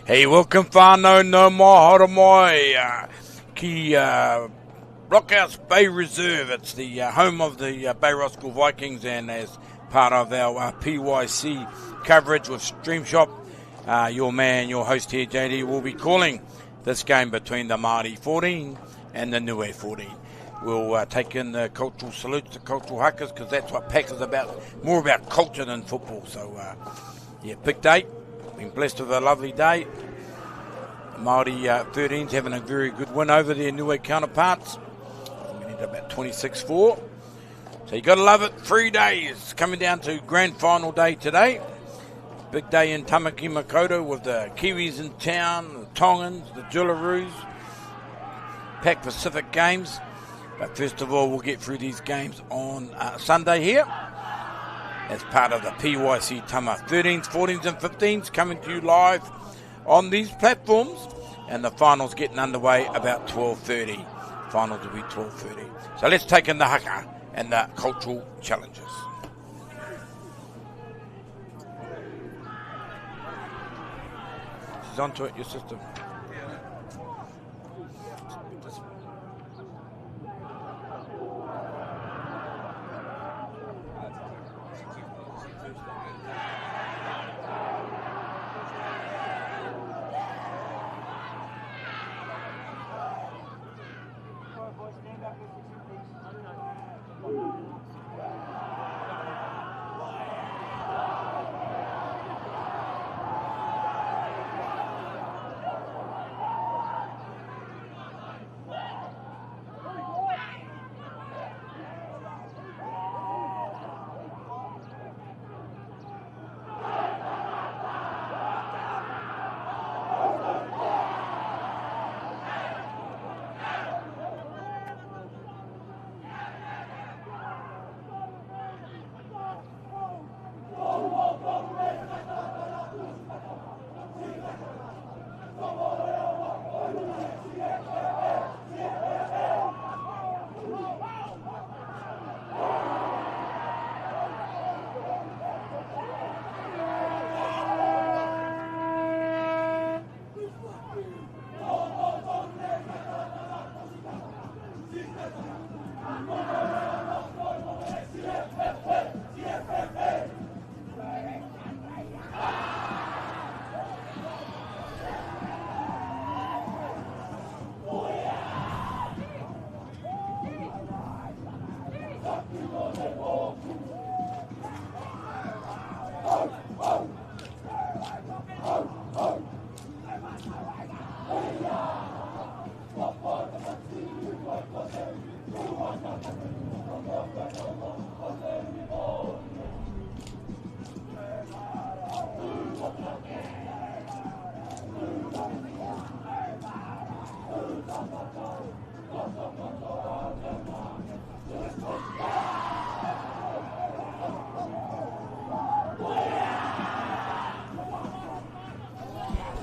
Hey, welcome whānau no mahara mai ki Rockhouse Bay Reserve. It's the home of the Bay Roscoe Vikings, and as part of our PYC coverage with Stream Shop, your host here, JD, will be calling this game between the Māori 14 and the Niue 14. We'll take in the cultural salutes, the cultural hakas, because that's what PAC is about, more about culture than football. So, big day. Been blessed with a lovely day. The Māori 13's having a very good win over their Niue counterparts. We need about 26-4. So you got to love it. 3 days coming down to grand final day today. Big day in Tamaki Makaurau with the Kiwis in town, the Tongans, the Jillaroos. PAC Pacific games. But first of all, we'll get through these games on Sunday here as part of the PYC Tama 13s, 14s and 15s coming to you live on these platforms, and the finals getting underway about 12:30. Finals will be 12:30. So let's take in the haka and the cultural challenges. She's onto it, your system.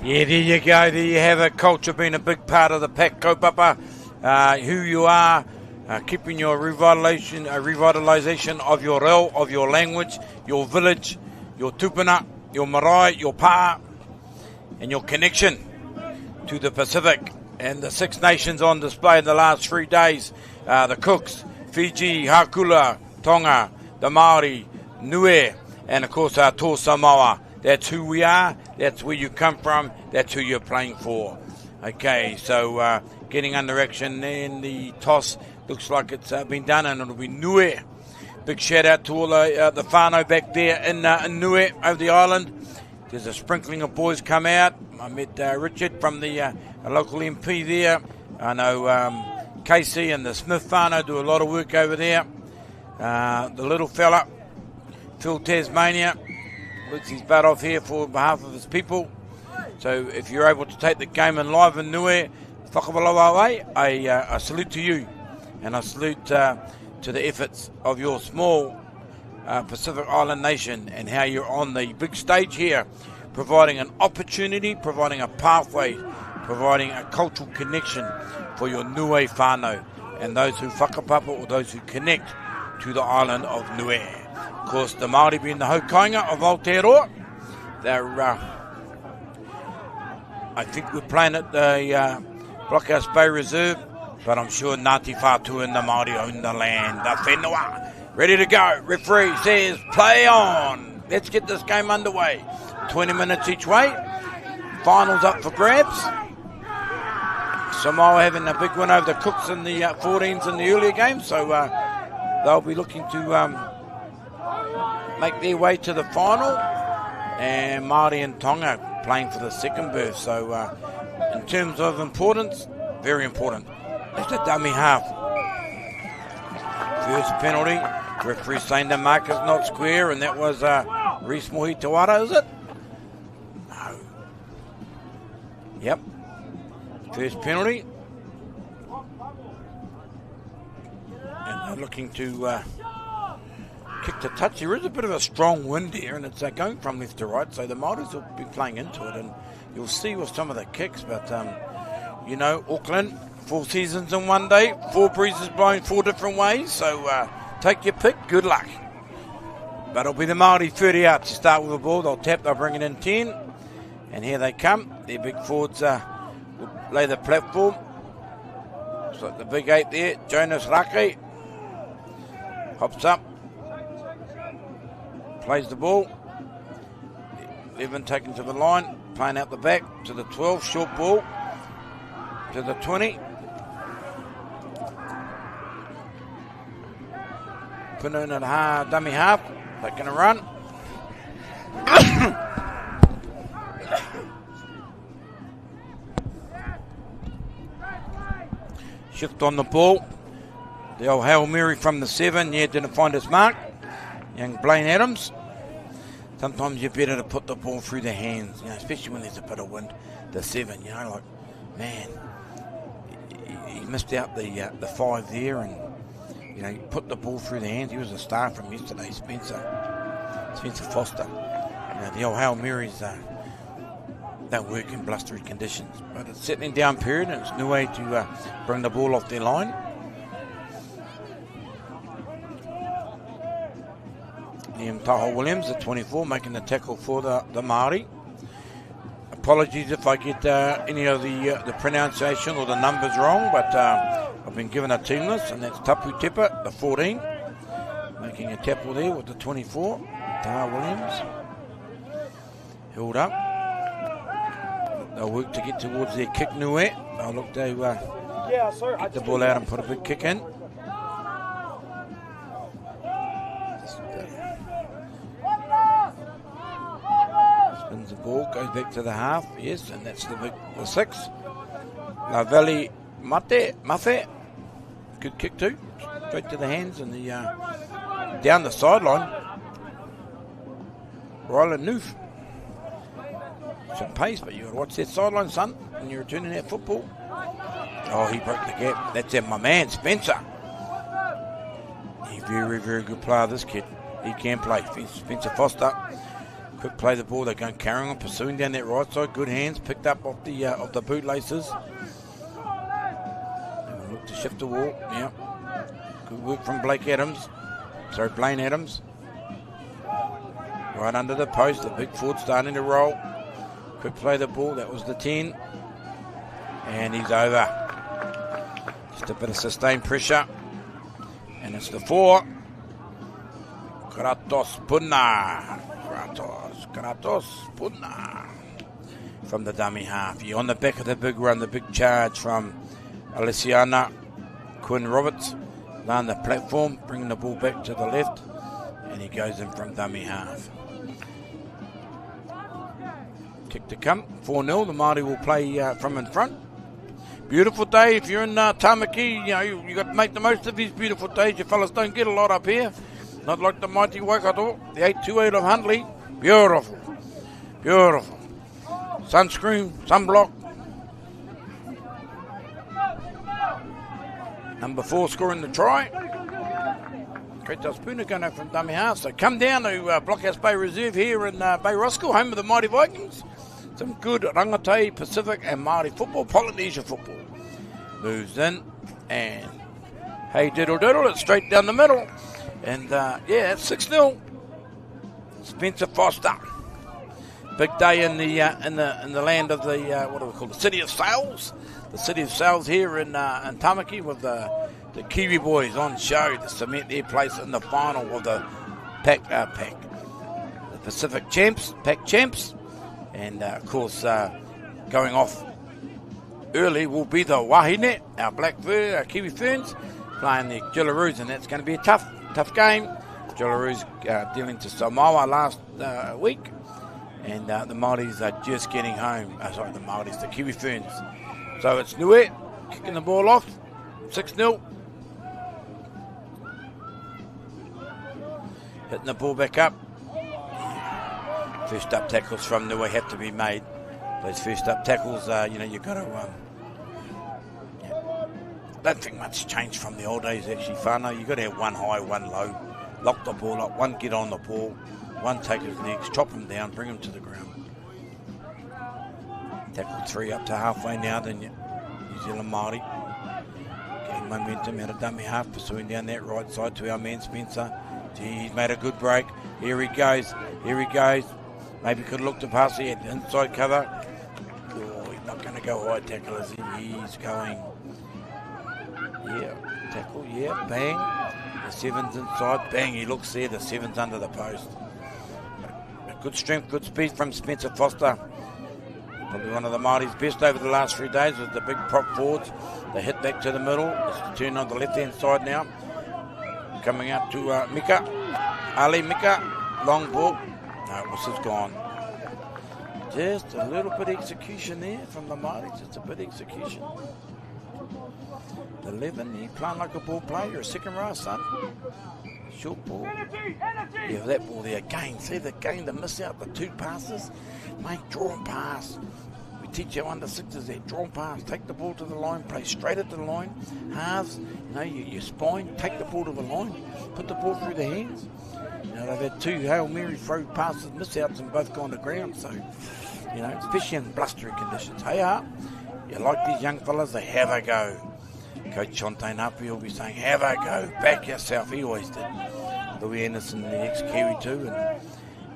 Yeah, there you go. There you have it. Culture being a big part of the PAC kaupapa. Who you are, keeping your revitalisation of your reo, of your language, your village, your tupuna, your marae, your pā, and your connection to the Pacific and the Six Nations on display in the last 3 days. The Cooks, Fiji, Hakula, Tonga, the Māori, Niue, and of course our Tō Samoa. That's who we are, that's where you come from, that's who you're playing for. Okay, so getting under action in the toss, looks like it's been done, and it'll be Niue. Big shout out to all the whānau back there in Niue over the island. There's a sprinkling of boys come out. I met Richard from the local MP there. I know Casey and the Smith whānau do a lot of work over there. The little fella, Phil Tasmania, works his butt off here for behalf of his people. So if you're able to take the game in live in Niue, whakawalawa, I salute to you, and I salute to the efforts of your small Pacific Island nation, and how you're on the big stage here, providing an opportunity, providing a pathway, providing a cultural connection for your Niue whānau and those who whakapapa or those who connect to the island of Niue. Of course, the Māori being the haukainga of Aotearoa, they're I think we're playing at the Blockhouse Bay Reserve, but I'm sure Ngāti Whātua and the Māori own the land. The whenua, ready to go. Referee says, play on. Let's get this game underway. 20 minutes each way. Finals up for grabs. Samoa having a big win over the Cooks in the 14s in the earlier game, so they'll be looking to make their way to the final. And Māori and Tonga playing for the second berth. So in terms of importance, very important. It's the dummy half. First penalty. Referee saying the mark is not square, and that was Reese Mohi Tawara, is it? No. Yep. First penalty. And they're looking to kick the touch. There is a bit of a strong wind here, and it's going from left to right, so the Māoris will be playing into it, and you'll see with some of the kicks, but you know, Auckland, 4 seasons in one day, 4 breezes blowing 4 different ways, so take your pick, good luck. But it'll be the Māori 30 out to start with the ball. They'll tap, they'll bring it in 10, and here they come. Their big forwards will lay the platform. So the big 8 there, Jonas Rake, hops up, plays the ball. 11 taken to the line, playing out the back to the 12, short ball to the 20. Pinoon at dummy half, they're going to run. Shift on the ball. The old Hail Mary from the 7, yeah, didn't find his mark. Young Blaine Adams. Sometimes you're better to put the ball through the hands, you know, especially when there's a bit of wind. The 7, you know, like, man, he missed out the 5 there, and you know, he put the ball through the hands. He was a star from yesterday, Spencer Foster. You know, the old Hail Marys don't work in blustery conditions, but it's settling down period, and it's Niue to bring the ball off their line. Liam Tahoe Williams, the 24, making the tackle for the Māori. Apologies if I get any of the pronunciation or the numbers wrong, but I've been given a team list, and that's Tapu Tepa, the 14, making a tackle there with the 24. Tahoe Williams held up. They'll work to get towards their kick, Niue. They'll look to get the ball out and put a big kick in. Spins the ball, goes back to the half, yes, and that's the 6. La Valley Mate, good kick too, straight to the hands and the down the sideline. Ryland Noof. Some pace, but you got to watch that sideline, son, when you're returning that football. Oh, he broke the gap. That's my man, Spencer. He's very, very good player, this kid. He can play. Spencer Foster. Quick play the ball. They're going carrying on, pursuing down that right side. Good hands, picked up off the bootlaces. And we'll look to shift the wall. Yeah. Good work from Blaine Adams. Right under the post. The big forward starting to roll. Quick play the ball, that was the 10. And he's over. Just a bit of sustained pressure. And it's the 4. Kratos Puna. From the dummy half. You're on the back of the big run, the big charge from Alessiana Quinn Roberts. On the platform, bringing the ball back to the left. And he goes in from dummy half. Kick to come, 4-0. The Māori will play from in front. Beautiful day. If you're in Tamaki, you know, you got to make the most of these beautiful days. You fellas don't get a lot up here. Not like the mighty Waikato, the 828 of Huntley. Beautiful. Beautiful. Sunscreen, sunblock. Number 4 scoring the try. Kratos Puna going out from dummy half. So come down to Blockhouse Bay Reserve here in Bay Roscoe, home of the Mighty Vikings. Some good Rangatei, Pacific and Māori football, Polynesia football. Moves in and hey diddle diddle, it's straight down the middle. And yeah, it's 6-0. Spencer Foster. Big day in the land of the what do we call it? The city of sales. The city of sales here in Tamaki with the Kiwi boys on show to cement their place in the final of the the Pacific champs, pack champs, and of course going off early will be the Wahine, our black fur, our Kiwi ferns, playing the Jillaroos, and that's going to be a tough game. Jillaroos dealing to Samoa last week, and the Māoris are just getting home. Sorry, the Māoris, the Kiwi ferns. So it's Niue kicking the ball off, 6-0. Hitting the ball back up. First up tackles from Niue have to be made. Those first up tackles, you've got to. I don't think much changed from the old days actually, whānau. You've got to have one high, one low. Lock the ball up, one get on the ball, one take his legs, chop him down, bring him to the ground. Tackle 3 up to halfway now, then New Zealand Māori. Getting momentum out of dummy half, pursuing down that right side to our man Spencer. Gee, he's made a good break. Here he goes. Maybe could look to pass the inside cover. Oh, he's not going to go high tackle, is he? He's going. Yeah, tackle, yeah, bang. The 7's inside, bang, he looks there, the 7's under the post. Good strength, good speed from Spencer Foster. Probably one of the Māori's best over the last 3 days with the big prop forwards. They hit back to the middle. It's the turn on the left-hand side now. Coming out to Mika. Ali Mika. Long ball. No, whistle's gone. Just a little bit of execution there from the Māori. Just a bit of execution. The 11, you playing like a ball player. You're a second row, son. Short ball. Yeah, that ball there. Again, see the game, the miss out, the 2 passes. Mate, draw and pass. We teach our under 6s that. Draw and pass. Take the ball to the line. Play straight at the line. Halves. Your spine. Take the ball to the line. Put the ball through the hands. They've had 2 Hail Mary throw passes, miss outs, and both gone to ground. So, especially in blustery conditions. Hey, you like these young fellas? They have a go. Coach Shontaine Hapi will be saying, have a go. Back yourself. He always did. Louis Anderson, the ex-Kiwi too,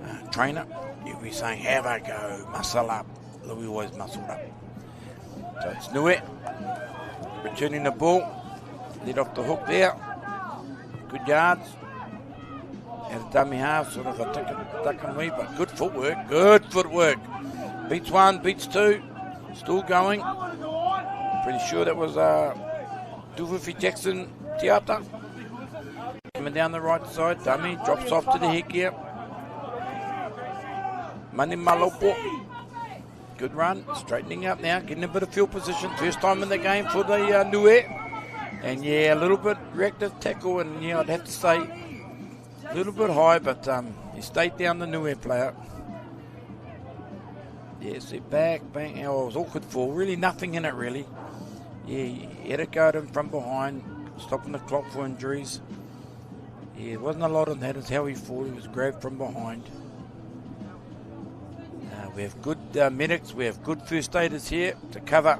and trainer, he'll be saying, have a go. Muscle up. Louis always muscled up. So it's Niue. Returning the ball. Let off the hook there. Good yards. Had a dummy half, sort of a duck and weave, but good footwork. Good footwork. Beats 1, beats 2. Still going. Pretty sure that was Duvufi Jackson Tiata. Coming down the right side. Dummy drops off to the headgear. Mani Malopo. Good run. Straightening up now. Getting a bit of field position. First time in the game for the Niue. And yeah, a little bit reactive tackle. And yeah, I'd have to say a little bit high, but he stayed down the Niue player. Yeah, see, back, bang. Oh, it was awkward fall. Really nothing in it, really. Yeah, he had a go at him from behind, stopping the clock for injuries. Yeah, it wasn't a lot on that. It's how he fought. He was grabbed from behind. We have good medics. We have good first aiders here to cover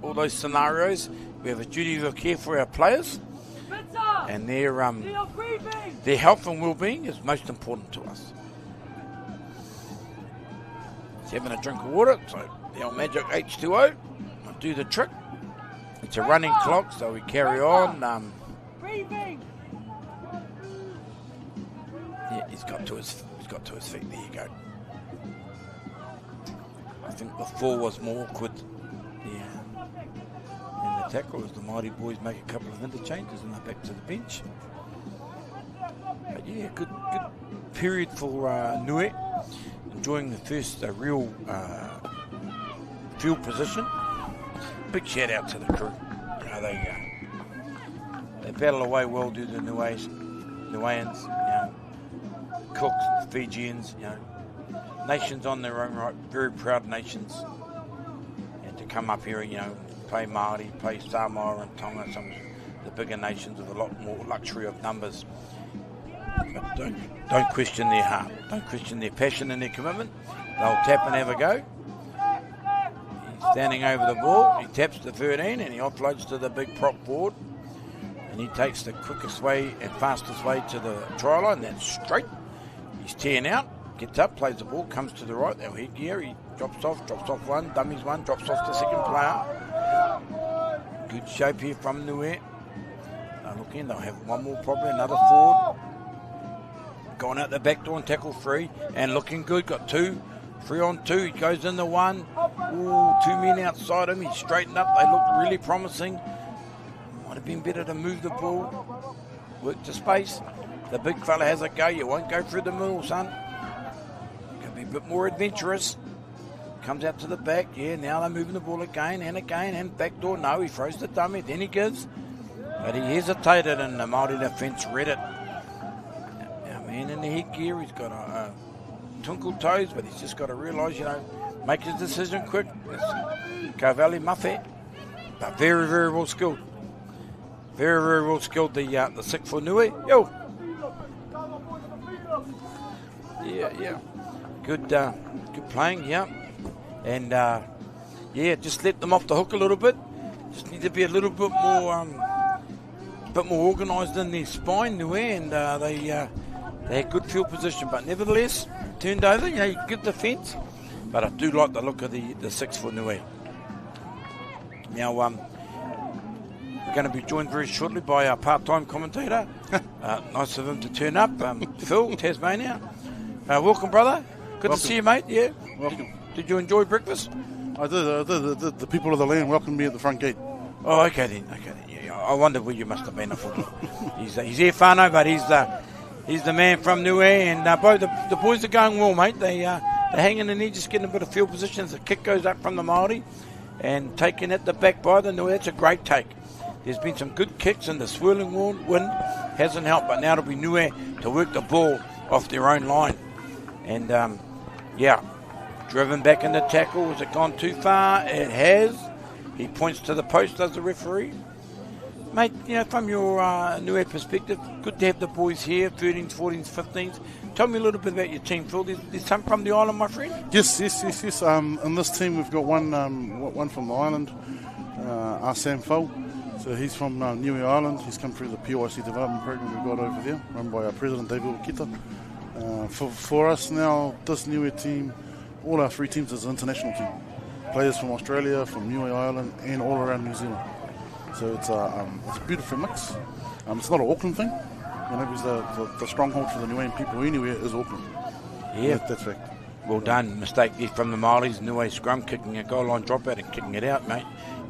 all those scenarios. We have a duty of care for our players. And their health and well-being is most important to us. He's having a drink of water, so the old magic H2O will do the trick. It's a running clock, so we carry on. Yeah, he's got to his feet. There you go. I think the fall was more awkward. Yeah. And the tackle as the Māori boys make a couple of interchanges and they're back to the bench. But yeah, good period for Niue. Enjoying the first real field position. Big shout out to the crew. They battle away well, do the Niueans, Cooks, Fijians, nations on their own right, very proud nations. And to come up here, play Māori, play Samoa and Tonga, some of the bigger nations with a lot more luxury of numbers. But don't question their heart, don't question their passion and their commitment. They'll tap and have a go. He's standing over the ball, he taps the 13 and he offloads to the big prop forward. And he takes the quickest way and fastest way to the try line, that's straight. He's tearing out. Gets up, plays the ball, comes to the right. Now headgear, he drops off one, dummies one, drops off the second player. Good shape here from Niue. Now look in, they'll have one more probably, another forward. Going out the back door and tackle 3, and looking good, got 2. 3 on 2, he goes in the 1. Ooh, 2 men outside him, he's straightened up, they look really promising. Might have been better to move the ball, work to space. The big fella has a go, you won't go through the middle, son. Be a bit more adventurous. Comes out to the back. Yeah, now they're moving the ball again and back door. No, he throws the dummy. Then he gives. But he hesitated and the Māori defence read it. Our man in the headgear, he's got a twinkle toes, but he's just got to realise, make his decision quick. It's Kovali Maffe. But very, very well skilled. Very, very well skilled, the 6 for Niue. Yo! Yeah. Good playing, yeah. And, just let them off the hook a little bit. Just need to be a little bit more organised in their spine, Niue, and they had good field position. But nevertheless, turned over, good defence. But I do like the look of the 6 for Niue. Now, we're going to be joined very shortly by our part-time commentator. Nice of him to turn up. Phil, Tasmania. Welcome, brother. Good to see you, mate. Yeah. Welcome. Did you enjoy breakfast? I did. The people of the land welcomed me at the front gate. Oh, okay then. Yeah, I wonder where you must have been. He's here, whānau, but he's the man from Niue, and both the boys are going well, mate. They're hanging in there, just getting a bit of field position as the kick goes up from the Māori, and taken at the back by the Niue. That's a great take. There's been some good kicks, and the swirling wind hasn't helped, but now it'll be Niue to work the ball off their own line. And, driven back in the tackle. Has it gone too far? It has. He points to the post, does the referee. Mate, from your Niue perspective, good to have the boys here, 13s, 14s, 15s. Tell me a little bit about your team, Phil. There's some from the island, my friend? Yes. In this team, we've got one from the island, Arsam Fo. So he's from Niue Island. He's come through the PYC development program we've got over there, run by our president, David Okita. For us now, this Niue team, all our 3 teams is an international team. Players from Australia, from Niue Island, and all around New Zealand. So it's a beautiful mix. It's not an Auckland thing, because the stronghold for the Niuean people anywhere is Auckland. Yeah, that's fact. Well done. Mistake there from the Māoris. Niue scrum, kicking a goal line dropout and kicking it out, mate.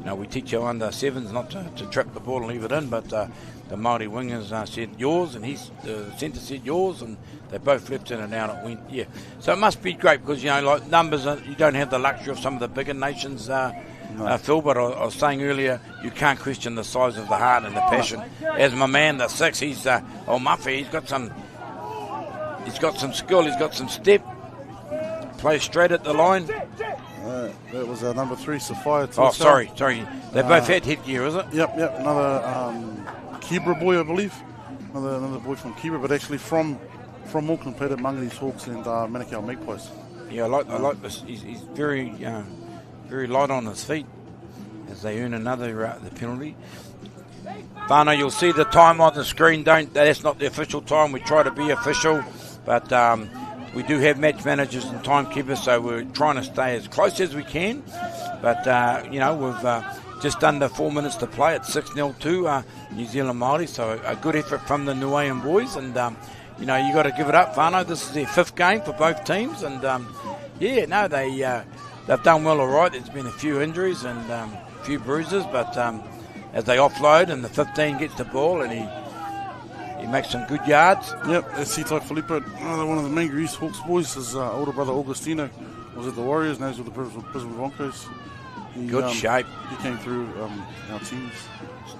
We teach our under 7s not to trap the ball and leave it in, but the Māori wingers said yours, and the centre said yours, and they both left in and out. It went, yeah. So it must be great because, like numbers, you don't have the luxury of some of the bigger nations, Phil, but I was saying earlier, you can't question the size of the heart and the passion. As my man, the 6, he's Maffe, he's got some skill, he's got some step, plays straight at the line. That was our number 3, Sophia. Oh, sorry. They both had headgear, is it? Yep. Another Kibra boy, I believe. Another boy from Kibra, but actually from Auckland, played at Manganeys Hawks and Manukau Magpies. Yeah, I like this. He's very very light on his feet as they earn another the penalty. Whānau, you'll see the time on the screen. That's not the official time. We try to be official, but we do have match managers and timekeepers, so we're trying to stay as close as we can. But, we've just under 4 minutes to play at 6-0 to New Zealand Māori, so a good effort from the Niuean boys. And, you got to give it up, Whānau. This is their 5th game for both teams. And, they've done well all right. There's been a few injuries and a few bruises, but as they offload and the 15 gets the ball and he makes some good yards. Yep, that's Sitai Filippo, one of the Manganeys Hawks boys. His older brother Augustino was at the Warriors, now he's with the Brisbane Broncos. Good shape. He came through our teams.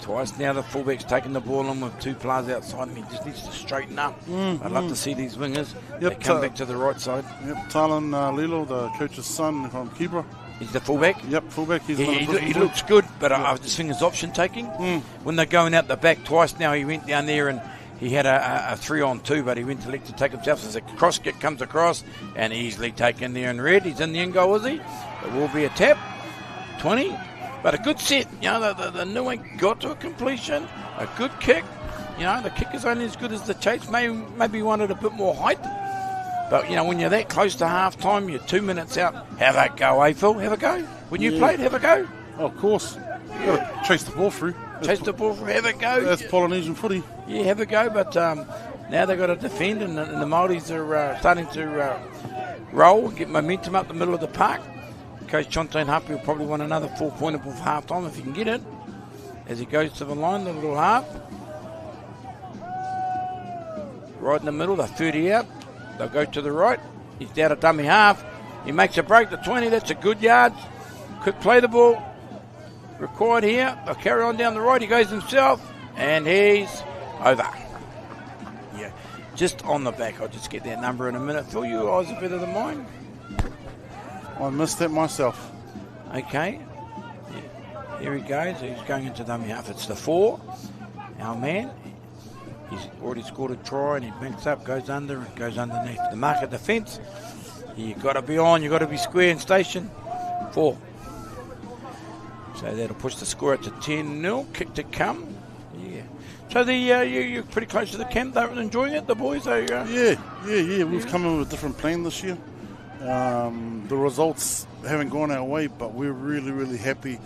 Twice now the fullback's taking the ball in with 2 players outside him. He just needs to straighten up. I'd love to see these wingers. They come back to the right side. Yep, Talan Lilo, the coach's son from Kibra. He's the fullback? Yep, fullback. He looks good, but I just think his option taking. When they're going out the back twice now, he went down there and he had a 3-on-2, but he went to elect to take himself. So the cross kick comes across and easily taken there in red. He's in the end goal, is he? It will be a tap. 20. But a good set. The Niue got to a completion. A good kick. The kick is only as good as the chase. Maybe wanted a bit more height. But, you know, when you're that close to half-time, you're 2 minutes out. Have a go, eh, Phil? Have a go? When you played, have a go? Oh, of course. You've got to chase the ball through. Chase the ball through, have a go. That's Polynesian footy. Yeah, have a go, but now they've got to defend, and the Māoris are starting to roll and get momentum up the middle of the park. Coach Chontain Hapi will probably want another 4-pointer for half-time if he can get it. As he goes to the line, the little half. Right in the middle, the 30 out. They'll go to the right. He's down a dummy half. He makes a break to 20. That's a good yard. Could play the ball. Required here. They'll carry on down the right. He goes himself. And he's over. Yeah, just on the back. I'll just get that number in a minute. Phil, your eyes are better than mine. I missed that myself. Okay. Yeah. Here he goes. He's going into dummy half. It's the 4. Our man. He's already scored a try and he banks up, goes under and goes underneath. The market defence. You've got to be on. You've got to be square and station. 4. So that'll push the score up to 10-0. Kick to come. Yeah. So you're pretty close to the camp. They're enjoying it, the boys? Yeah. We've come in with a different plan this year. The results haven't gone our way, but we're really, really happy.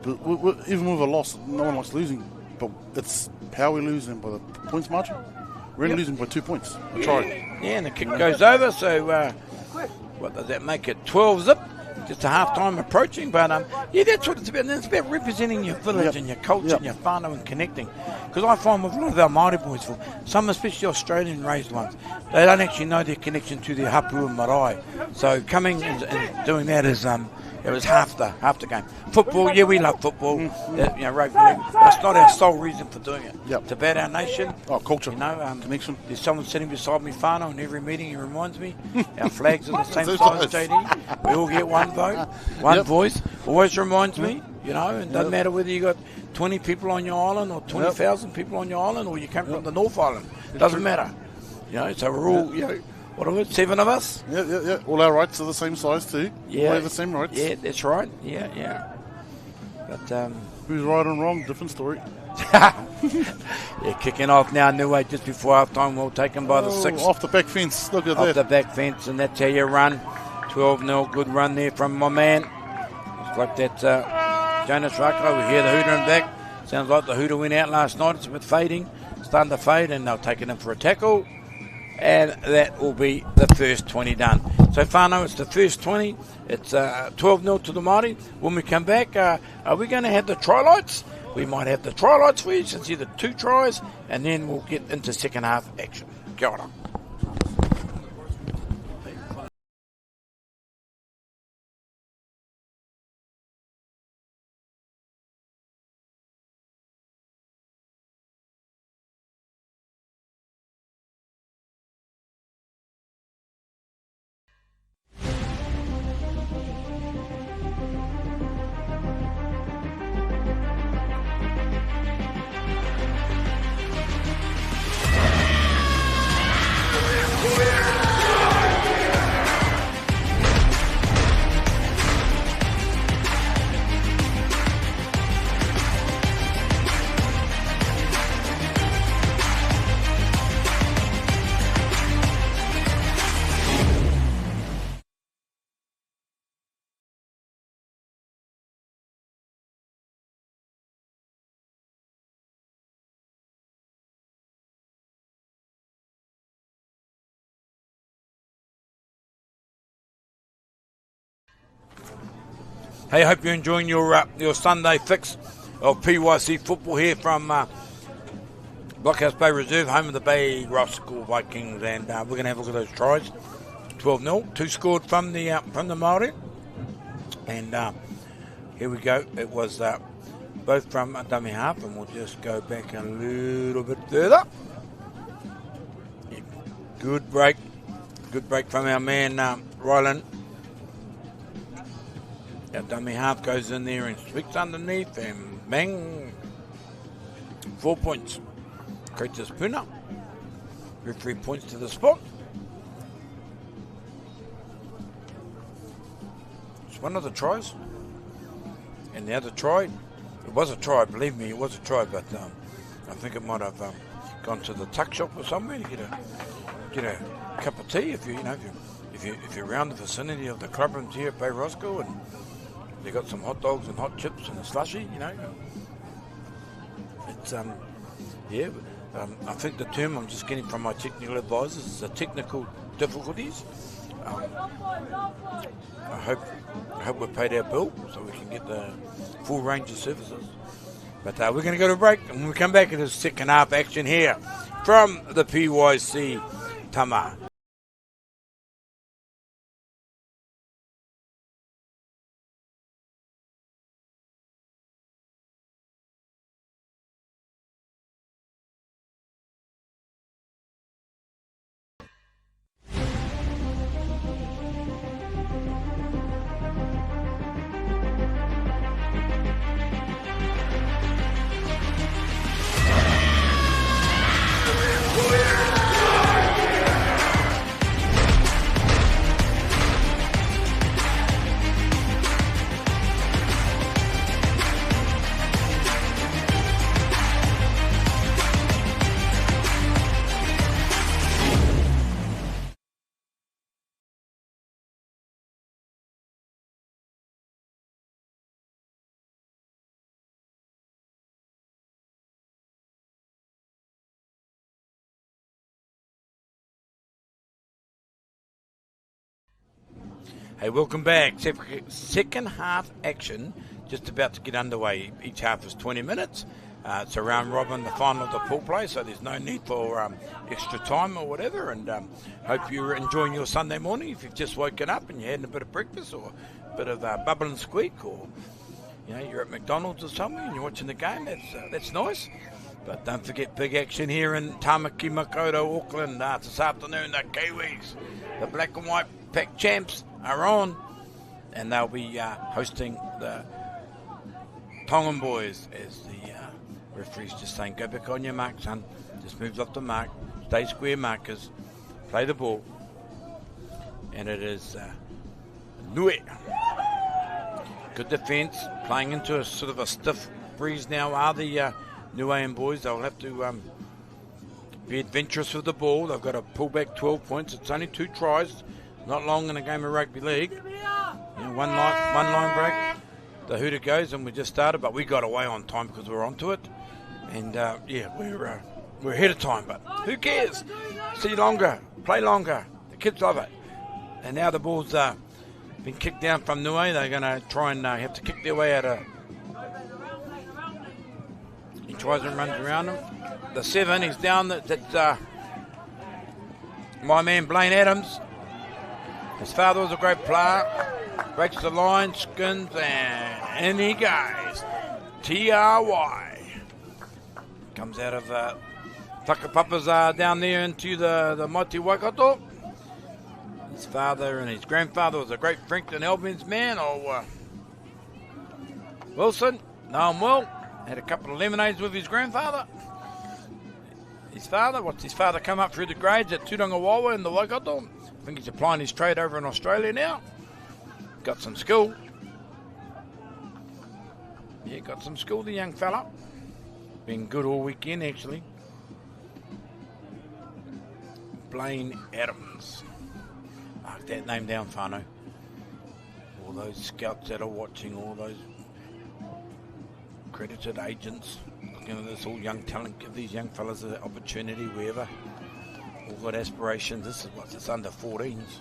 But even with a loss, no one likes losing. But it's how we lose them by the points margin. We're only losing by 2 points. A try. Yeah, and the kick goes over. So what does that make it? 12-zip. Just a half-time approaching, but that's what it's about. And it's about representing your village and your culture and your whānau and connecting. Because I find with a lot of our Māori boys, some especially Australian-raised ones, they don't actually know their connection to their hapu and marae. So coming and doing that is it was half the game. Football, yeah, we love football. Rugby league. That's not our sole reason for doing it. Yep. It's about our nation. Oh, culture. Connection. There's someone sitting beside me, whānau, in every meeting. He reminds me. Our flags are the same size, JD. We all get one vote, one voice. Always reminds me, and doesn't matter whether you got 20 people on your island or 20,000 people on your island or you come from the North Island. Doesn't matter. So we're all, what are we, 7 of us? Yeah. All our rights are the same size too. Yeah. We have the same rights. Yeah, that's right. Yeah. But who's right and wrong? Different story. Kicking off now, Niue, just before half time. We'll take him by the 6. Off the back fence. Look at that. Off the back fence, and that's how you run. 12-0. Good run there from my man. Looks like that's Jonas Rako. We hear the hooter in back. Sounds like the hooter went out last night. It's a bit fading. Starting to fade, and they'll take it in for a tackle. And that will be the first 20 done. So whānau, it's the first 20. It's 12-0 to the Māori. When we come back, are we going to have the try lights? We might have the try lights for you, since either 2 tries, and then we'll get into second half action. Kia ora. Hey, hope you're enjoying your Sunday fix of PYC football here from Blockhouse Bay Reserve, home of the Bay Rascal Vikings, and we're going to have a look at those tries. 12-0, 2 scored from the Māori, and here we go. It was both from a dummy half, and we'll just go back a little bit further. Yeah, good break from our man Ryland. Our dummy half goes in there and swings underneath, and bang, 4 points. Creates Puna. Referee points to the spot. It's one of the tries. And the other try, it was a try, believe me, it was a try, but I think it might have gone to the tuck shop or somewhere to get a cup of tea if you're around the vicinity of the clubrooms here at Bay Roscoe, and they got some hot dogs and hot chips and a slushy. It's I think the term I'm just getting from my technical advisors is the technical difficulties. I hope we paid our bill so we can get the full range of services. But we're going to go to a break, and when we come back, it is second half action here from the PYC Tama. Hey, welcome back. Second half action just about to get underway. Each half is 20 minutes. It's a round robin, the final of the pool play, so there's no need for extra time or whatever. And hope you're enjoying your Sunday morning. If you've just woken up and you're having a bit of breakfast or a bit of bubble and squeak, or you're at McDonald's or something and you're watching the game, that's nice. But don't forget, big action here in Tamaki Makaurau, Auckland this afternoon. The Kiwis, the black and white pack champs, are on, and they'll be hosting the Tongan boys, as the referee's just saying, go back on your mark, son. Just moves off the mark, stay square markers, play the ball. And it is Niue. Good defence, playing into a sort of a stiff breeze now are the Niuean boys. They'll have to be adventurous with the ball. They've got to pull back 12 points. It's only 2 tries. Not long in a game of rugby league. One line break. The hooter goes, and we just started, but we got away on time because we were onto it. And we're ahead of time, but who cares? See longer, play longer. The kids love it. And now the ball's been kicked down from Niue. They're going to try and have to kick their way out of. He tries and runs around him. The 7, he's down. That's my man Blaine Adams. His father was a great player. Breaks the line, skins, and in he goes. TRY. Comes out of Whakapapa's down there into the Mighty Waikato. His father and his grandfather was a great Franklin Albans man. Wilson, know him well. Had a couple of lemonades with his grandfather. Watched his father come up through the grades at Turangawawa in the Waikato. I think he's applying his trade over in Australia now. Got some skill. Yeah, got some skill, the young fella. Been good all weekend, actually. Blaine Adams. Mark that name down, whānau. All those scouts that are watching, all those accredited agents. Looking at this all young talent, give these young fellas an opportunity wherever. All got aspirations. This is it's under 14s.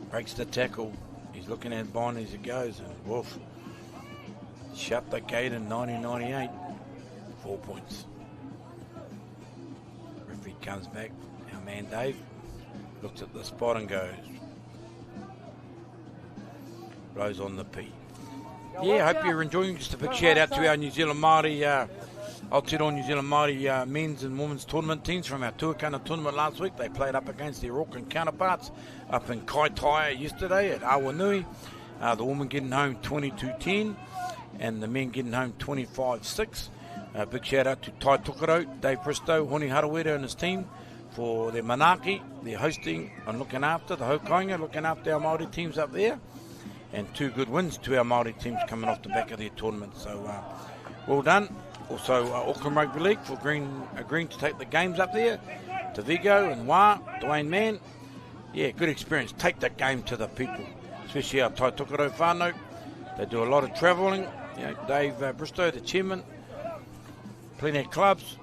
Breaks the tackle. He's looking at Bond as it goes, and woof. Shut the gate in 1998. 4 points. Referee comes back. Our man Dave looks at the spot and goes. Blows on the P. Yeah, I hope you're enjoying. Just a big shout out to our New Zealand Māori, Aotearoa New Zealand Māori men's and women's tournament teams from our Tuakana tournament last week. They played up against their Auckland counterparts up in Kaitaia yesterday at Awanui. The women getting home 22-10 and the men getting home 25-6. Big shout out to Tai Tokarau, Dave Bristow, Honi Harawira and his team for their manaki, their hosting and looking after the Hokainga, looking after our Māori teams up there. And 2 good wins to our Māori teams coming off the back of their tournament. So well done. Also Auckland Rugby League for agreeing to take the games up there. Te Vigo and Wā, Dwayne Mann. Yeah, good experience. Take the game to the people, especially our Tai Tokoro whānau. They do a lot of travelling. You know, Dave Bristow, the chairman, plenty of clubs,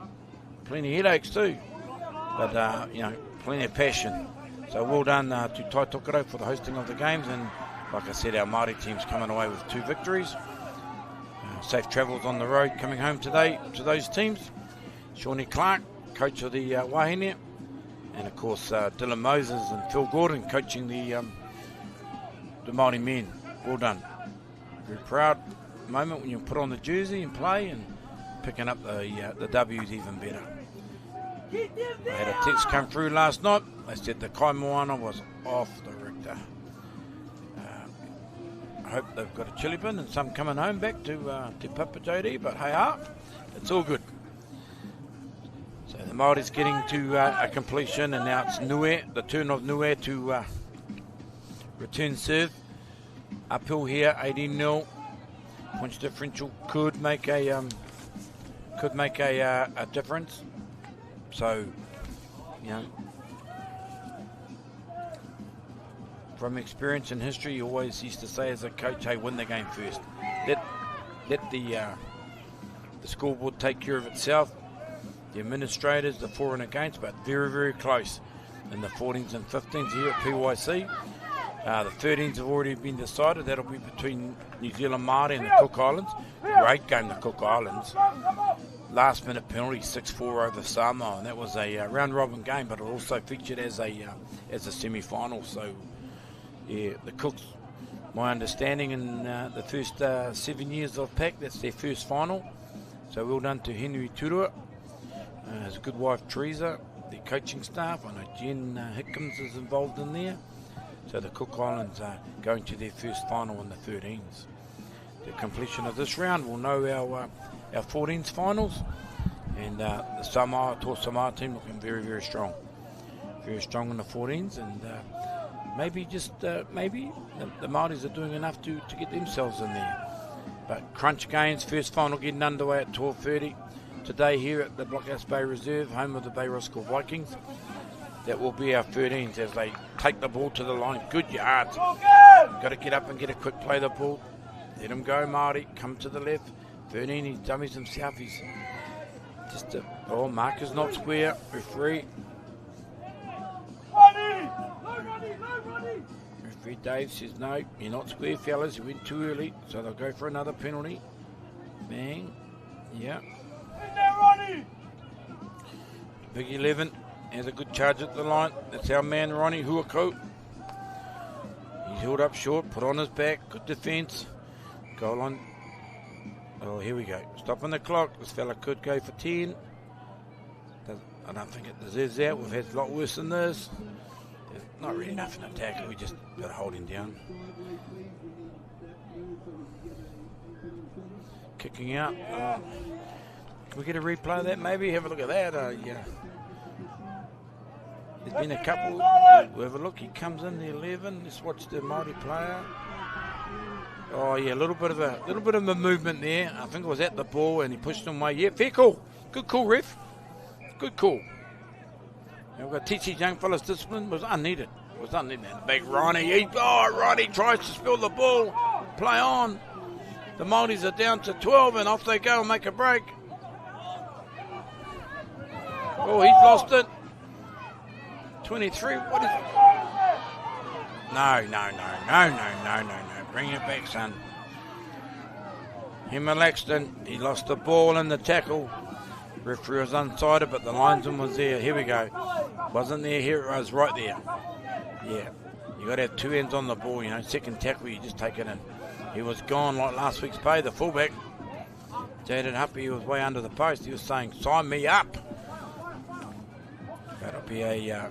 plenty of headaches too, but you know, plenty of passion. So well done to Tai Tokoro for the hosting of the games, and like I said, our Māori team's coming away with 2 victories. Safe travels on the road coming home today to those teams. Shawnee Clark, coach of the Wahine, and of course Dylan Moses and Phil Gordon coaching the Māori men. Well done. Very proud moment when you put on the jersey and play, and picking up the W's even better. I had a text come through last night. They said the Kai Moana was off the Richter. I hope they've got a chili bin and some coming home back to Papajodi, but hey, it's all good. So the Māori's getting to a completion, and now it's Niue, the turn of Niue to return serve. Uphill here, 18-0. Points differential could make a difference. So, you know, from experience and history, you always used to say as a coach, hey, win the game first. Let the scoreboard take care of itself. The administrators, the for and against, but very, very close in the 14s and 15s here at PYC. The 13s have already been decided. That'll be between New Zealand Māori and the Cook Islands. Great game, the Cook Islands. Last minute penalty, 6-4 over Samoa, and that was a round robin game, but it also featured as a semi-final. So yeah, the Cooks, my understanding, in the first 7 years of PAC, that's their first final. So well done to Henry Turua, his good wife Teresa, the coaching staff. I know Jen Hickams is involved in there. So the Cook Islands are going to their first final in the 13s. The completion of this round will know our 14s finals, and the Samoa team looking very, very strong. Very strong in the 14s, and maybe the Māoris are doing enough to get themselves in there. But crunch games, first final getting underway at 12:30 today here at the Blockhouse Bay Reserve, home of the Bay Roscoe Vikings. That will be our 13s as they take the ball to the line. Good yards. Got to get up and get a quick play the ball. Let him go, Māori. Come to the left. 13, he dummies himself. He's just marker's not square. Referee. Referee Dave says, no, you're not square, fellas. You went too early. So they'll go for another penalty. Bang. Yeah. Big 11 has a good charge at the line. That's our man, Ronnie Huako. He's held up short, put on his back. Good defence. Goal line. Oh, here we go. Stopping the clock. This fella could go for 10. I don't think it deserves that. We've had a lot worse than this. There's not really nothing to tackle. We just got to hold him down. Kicking out. Can we get a replay of that maybe? Have a look at that. Yeah. There's been a couple. We'll have a look. He comes in the 11. Let's watch the Māori player. Oh yeah, a little bit of a movement there. I think it was at the ball and he pushed him away. Yeah, fair call. Good call, ref. Good call. And we've got teach these young fellas discipline. Was unneeded. Big Ronnie. Ronnie tries to spill the ball. Play on. The Māoris are down to 12 and off they go and make a break. Oh, he's lost it. 23. What is it? No. Bring it back, son. Him Laxton, he lost the ball in the tackle. Referee was unsided, but the linesman was there. Here we go. Wasn't there, here it was, right there. Yeah, you got to have two ends on the ball, you know. Second tackle, you just take it in. He was gone like last week's pay, the fullback. Jaden Huppy, he was way under the post. He was saying, sign me up. That'll be a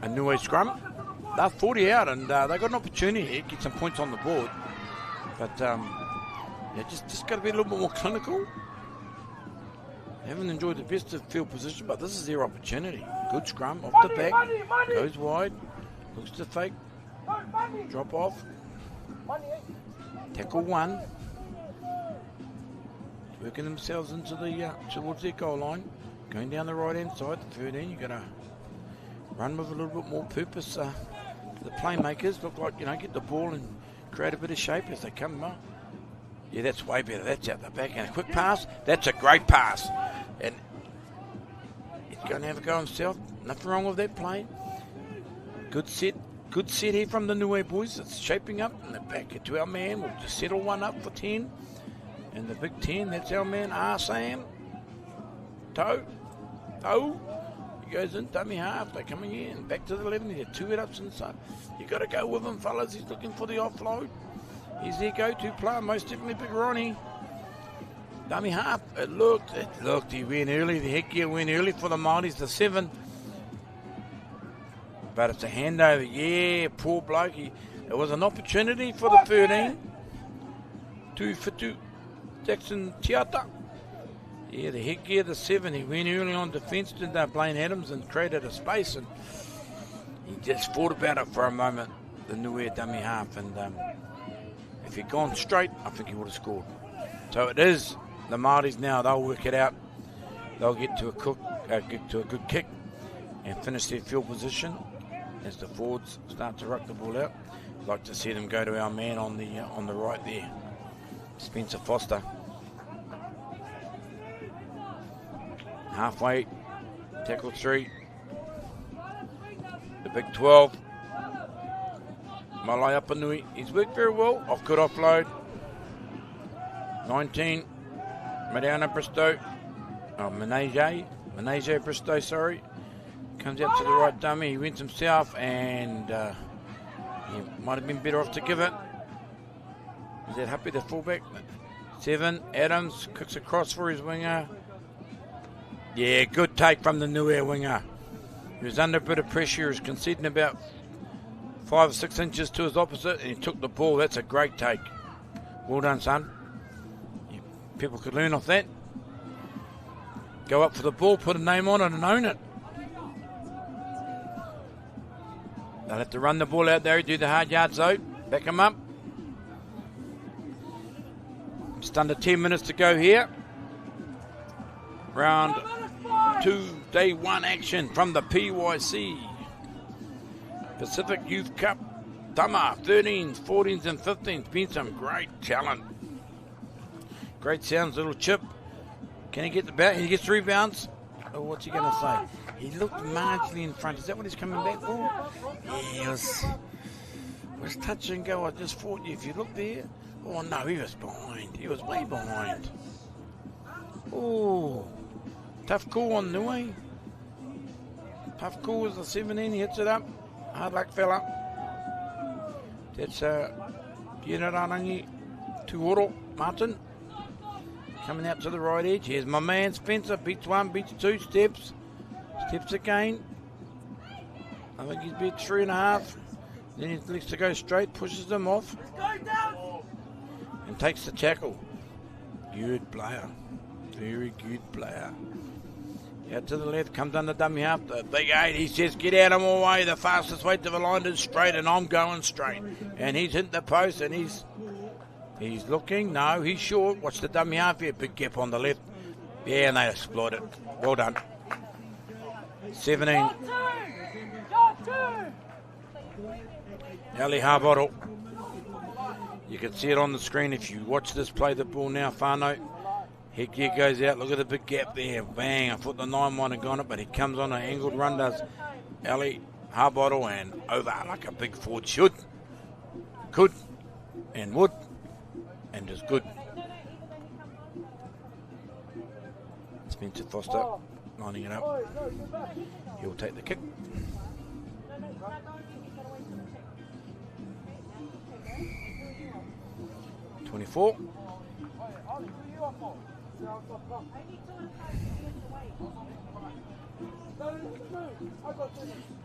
Niue scrum. They're 40 out and they've got an opportunity here to get some points on the board. But, yeah, just got to be a little bit more clinical. They haven't enjoyed the best of field position, but this is their opportunity. Good scrum, off the back, goes wide, looks to fake, drop off, tackle one. Working themselves into the towards their goal line. going down the right-hand side, the 13. You've got to run with a little bit more purpose. The playmakers look like, get the ball and create a bit of shape as they come up. Yeah, that's way better. That's out the back. And a quick pass. That's a great pass. And he's going to have a go himself. Nothing wrong with that play. Good set. Good set here from the Niue boys. It's shaping up. And the back to our man. We'll just settle one up for 10. And the big 10, that's our man, Sam. Toe. He goes in, dummy half. They're coming in. Back to the 11. He's got 2 head-ups inside. You got to go with him, fellas. He's looking for the offload. He's their go-to player, most definitely Big Ronnie. Dummy half. It looked. He went early. The headgear went early for the Māoris, the 7. But it's a handover. Yeah, poor bloke. It was an opportunity for the 13. 2 for 2. Jackson Tiata. Yeah, the headgear, the 7. He went early on defence, did Blaine Adams, and created a space. And he just thought about it for a moment, the Niue dummy half. And if he'd gone straight, I think he would have scored. So it is the Māoris now. They'll work it out. They'll get to a good kick and finish their field position as the forwards start to ruck the ball out. I'd like to see them go to our man on the right there, Spencer Foster. Halfway, tackle 3. The big 12. Malai Apanui, he's worked very well. Good offload. 19. Mariana Bristow. Menage Bristow, sorry. Comes out to the right dummy. He wins himself and he might have been better off to give it. Is that Happy, the fullback? 7. Adams cooks across for his winger. Yeah, good take from the Niue winger. He was under a bit of pressure. He was conceding about 5 or 6 inches to his opposite, and he took the ball. That's a great take. Well done, son. People could learn off that. Go up for the ball, put a name on it, and own it. They'll have to run the ball out there, do the hard yards though. Back them up. Just under 10 minutes to go here. Round 2, day 1 action from the PYC. Pacific Youth Cup. Tama, 13s, 14s and 15s. Been some great talent. Great sounds, little chip. Can he get the bounce? He gets 3 bounce. Oh, what's he going to say? He looked marginally in front. Is that what he's coming back for? Yeah, it was touch and go. I just thought if you look there. Oh, no, he was behind. He was way behind. Oh, tough call on Niue. Tough call was the 17. He hits it up. Hard luck, fella. That's Pierarangi Tuoro Martin. Coming out to the right edge. Here's my man Spencer. Beats 1, beats 2, steps. Steps again. I think he's beat 3.5. Then he looks to go straight, pushes them off. And takes the tackle. Good player. Very good player. Out to the left, comes under dummy half. The big 8, he says, get out of my way. The fastest way to the line is straight, and I'm going straight. And he's hit the post, and he's looking. No, he's short. Watch the dummy half here. Big gap on the left. Yeah, and they exploit it. Well done. 17. Ali Harbottle. You can see it on the screen if you watch this play the ball now, Whānau. Headgear goes out. Look at the big gap there. Bang. I thought the 9 might have gone it, but he comes on an angled run, does Ali Harbottle, and over like a big forward should. Could. And would. And is good. Spencer Foster lining it up. He'll take the kick. .24.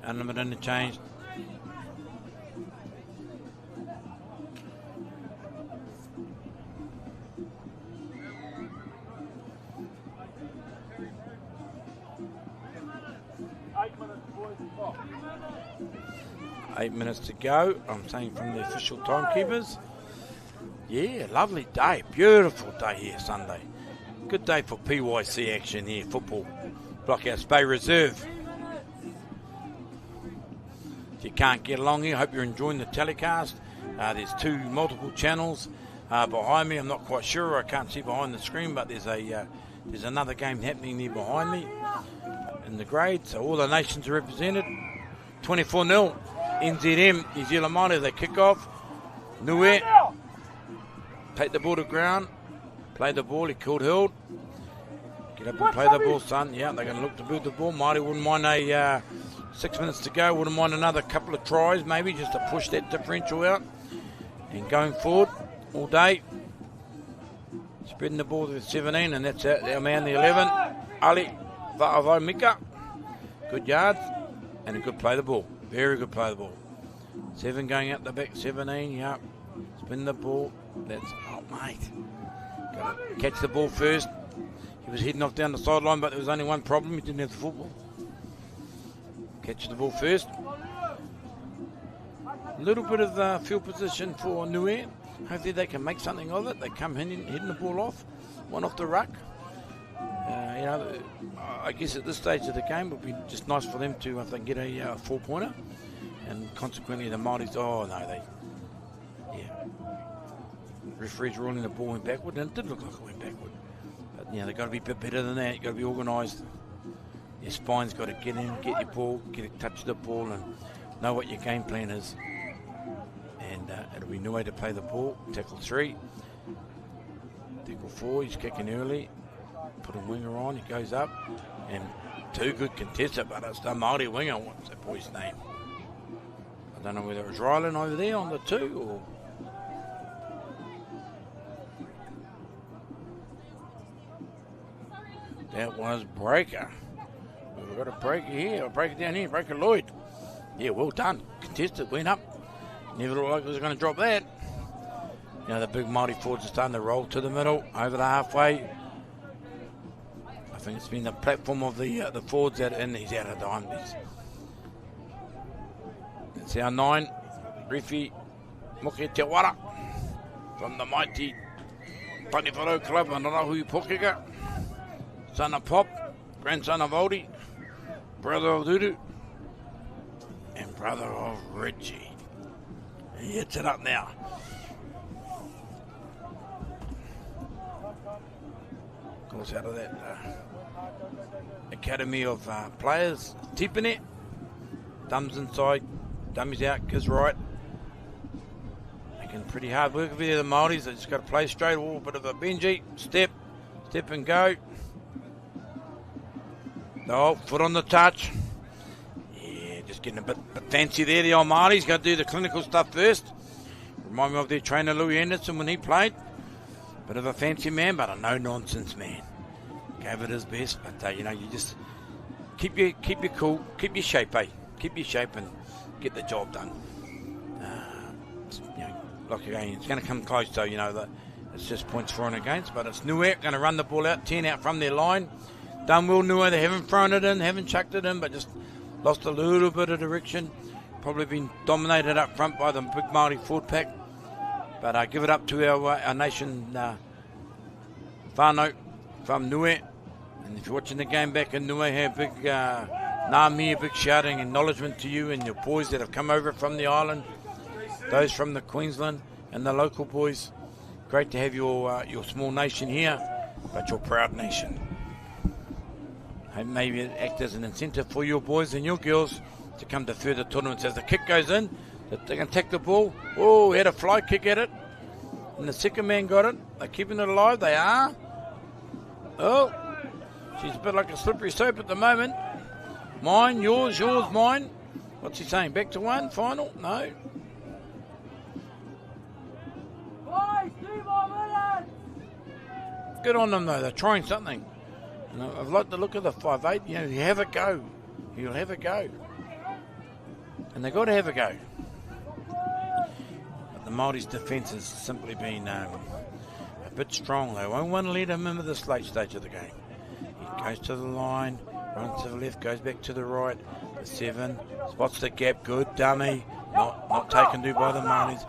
Unlimited interchange. Eight minutes to go. I'm saying from the official timekeepers. Yeah, lovely day. Beautiful day here Sunday. Good day for PYC action here, football. block out Spay Reserve. If you can't get along here, hope you're enjoying the telecast. There's two multiple channels behind me. I'm not quite sure. I can't see behind the screen, but there's another game happening there behind me in the grade. So all the nations are represented. 24-0. NZM, New Zealand Māori, they kick off. Niue, take the ball to ground. Play the ball, he called held. Get up and play the ball, son. Yeah, they're going to look to move the ball. Māori wouldn't mind 6 minutes to go. Wouldn't mind another couple of tries, maybe, just to push that differential out. And going forward all day. Spreading the ball to the 17, and that's our man, the 11. Ali Va'avomika. Good yards, and a good play the ball. Very good play the ball. 7 going out the back, 17, yeah. Spin the ball. That's, oh, mate. Got to catch the ball first. He was heading off down the sideline, but there was only one problem. He didn't have the football. Catch the ball first. A little bit of field position for Niue. Hopefully they can make something of it. They come hitting the ball off. One off the ruck. I guess at this stage of the game it would be just nice for them to, if they can get a 4-pointer. And consequently the Māoris, referees ruling the ball went backward, and it did look like it went backward. But they've got to be a bit better than that. You've got to be organised. Your spine's got to get in, get your ball, get a touch of the ball, and know what your game plan is. And it'll be Niue to play the ball. Tackle 3. Tackle 4, he's kicking early. Put a winger on, he goes up. And 2 good contested, but it's the Māori winger. What's that boy's name? I don't know whether it was Ryland over there on the 2 or... That was Breaker. We've got a breaker here, a breaker down here, Breaker Lloyd. Yeah, well done. Contested, went up. Never looked like it was going to drop that. The big Māori forwards are starting to roll to the middle, over the halfway. I think it's been the platform of the forwards and he's out of time. It's our 9, Rifi Moke Te Wara from the mighty Taniwharo Club, Anarahui Pokega. Son of Pop, grandson of Oldie, brother of Dudu, and brother of Richie. He hits it up now. Of course, out of that academy of players, tipping it. Thumbs inside, dummies out, gives right. Making pretty hard work over there, the Māoris. They just got to play straight. A bit of a Benji, step and go. No, foot on the touch. Yeah, just getting a bit fancy there, the old Māori's got to do the clinical stuff first. Remind me of their trainer, Louis Anderson, when he played. Bit of a fancy man, but a no-nonsense man. Gave it his best, but, you just keep your cool, keep your shape, eh? Keep your shape and get the job done. Like again, it's going to come close, though, that it's just points for and against, but it's Niue going to run the ball out, 10 out from their line. Done well, Niue. They haven't thrown it in, haven't chucked it in, but just lost a little bit of direction. Probably been dominated up front by the big Māori forward pack. But I give it up to our nation whānau from Niue. And if you're watching the game back in Niue, have big nāmia, big shouting, acknowledgement to you and your boys that have come over from the island. Those from the Queensland and the local boys. Great to have your small nation here, but your proud nation. Maybe it act as an incentive for your boys and your girls to come to further tournaments. As the kick goes in, they can take the ball. Oh, he had a fly kick at it. And the second man got it. They're keeping it alive. They are. Oh, she's a bit like a slippery soap at the moment. Mine, yours, mine. What's he saying? Back to 1, final? No. Good on them, though. They're trying something. I've liked the look of the 5'8". You have a go. You'll have a go. And they've got to have a go. But the Māori's defence has simply been a bit strong. They won't want to let him into this late stage of the game. He goes to the line, runs to the left, goes back to the right. The 7, spots the gap, good dummy. Not taken to by the Māoris.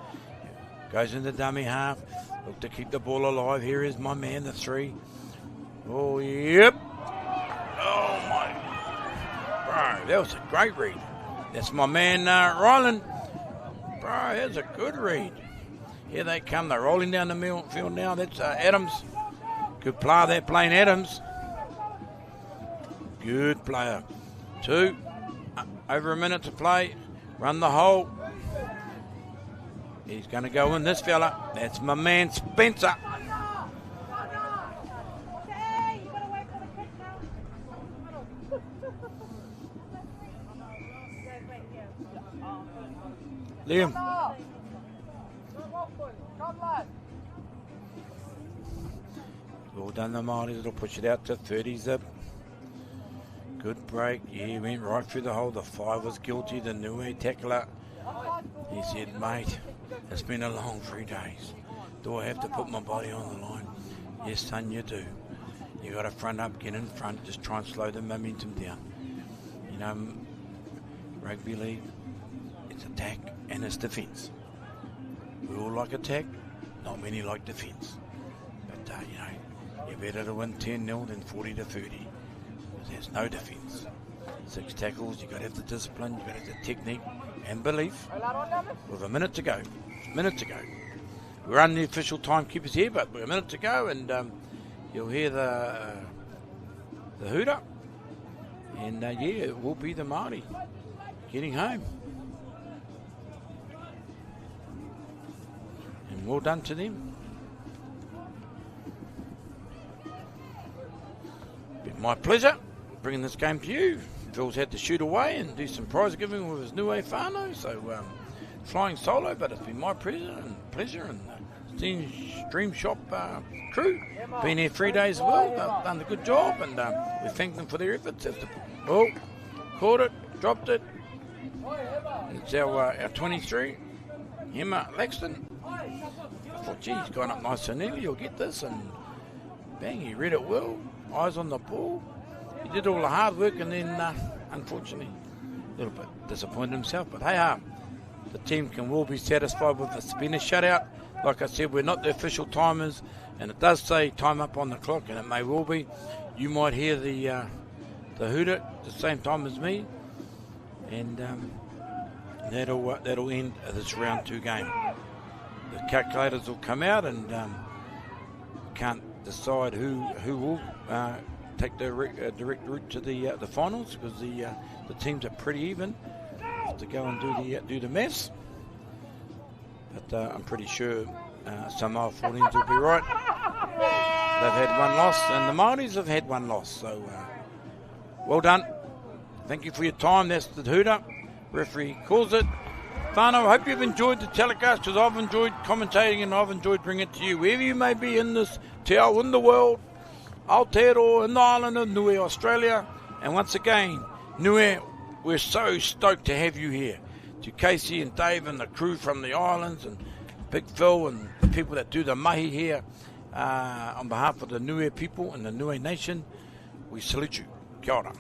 Goes into dummy half. Look to keep the ball alive. Here is my man, the 3. Oh, yep. Oh, my That was a great read. That's my man, Ryland. Bro, that's a good read. Here they come. They're rolling down the field now. That's Adams. Good player there, playing Adams. Good player. 2. Over a minute to play. Run the hole. He's going to go in, this fella. That's my man, Spencer. Liam. Well done, the Māoris. It'll push it out to 30 zip. Good break. Yeah, he went right through the hole. The 5 was guilty. The Niue tackler. He said, mate, it's been a long 3 days. Do I have to put my body on the line? Yes, son, you do. You got to front up, get in front, just try and slow the momentum down. You know, rugby league, it's attack and it's defence. We all like attack, not many like defence. But, you know, you're better to win 10-0 than 40-30. Because there's no defence. 6 tackles, you've got to have the discipline, you've got to have the technique and belief. With a minute to go. We're on the official timekeepers here, but we're a minute to go, and you'll hear the hooter. And, yeah, it will be the Māori getting home. And well done to them. Been my pleasure bringing this game to you. Phil's had to shoot away and do some prize giving with his Niue whānau, so flying solo, but it's been my pleasure and the Stream Shop crew. Been here 3 days as well. They've done a good job, and we thank them for their efforts. Oh, caught it, dropped it. It's our 23, Emma Laxton. I thought, gee, he's gone up nice and early, he'll get this, and bang, he read it well. Eyes on the ball. He did all the hard work, and then, unfortunately, a little bit disappointed himself. But hey, the team can well be satisfied with the been a shutout. Like I said, we're not the official timers, and it does say time up on the clock, and it may well be. You might hear the hooter at the same time as me, and that'll end this round 2 game. The calculators will come out, and can't decide who will take the direct route to the finals, because the teams are pretty even to go and do the maths. But I'm pretty sure Samoa 14s will be right. They've had 1 loss, and the Māoris have had 1 loss. So well done. Thank you for your time. That's the hooter. Referee calls it. Whānau, I hope you've enjoyed the telecast, because I've enjoyed commentating and I've enjoyed bringing it to you. Wherever you may be in this te ao in the world, Aotearoa in the island of Niue, Australia. And once again, Niue, we're so stoked to have you here. To Casey and Dave and the crew from the islands, and Big Phil and the people that do the mahi here, on behalf of the Niue people and the Niue Nation, we salute you. Kia ora.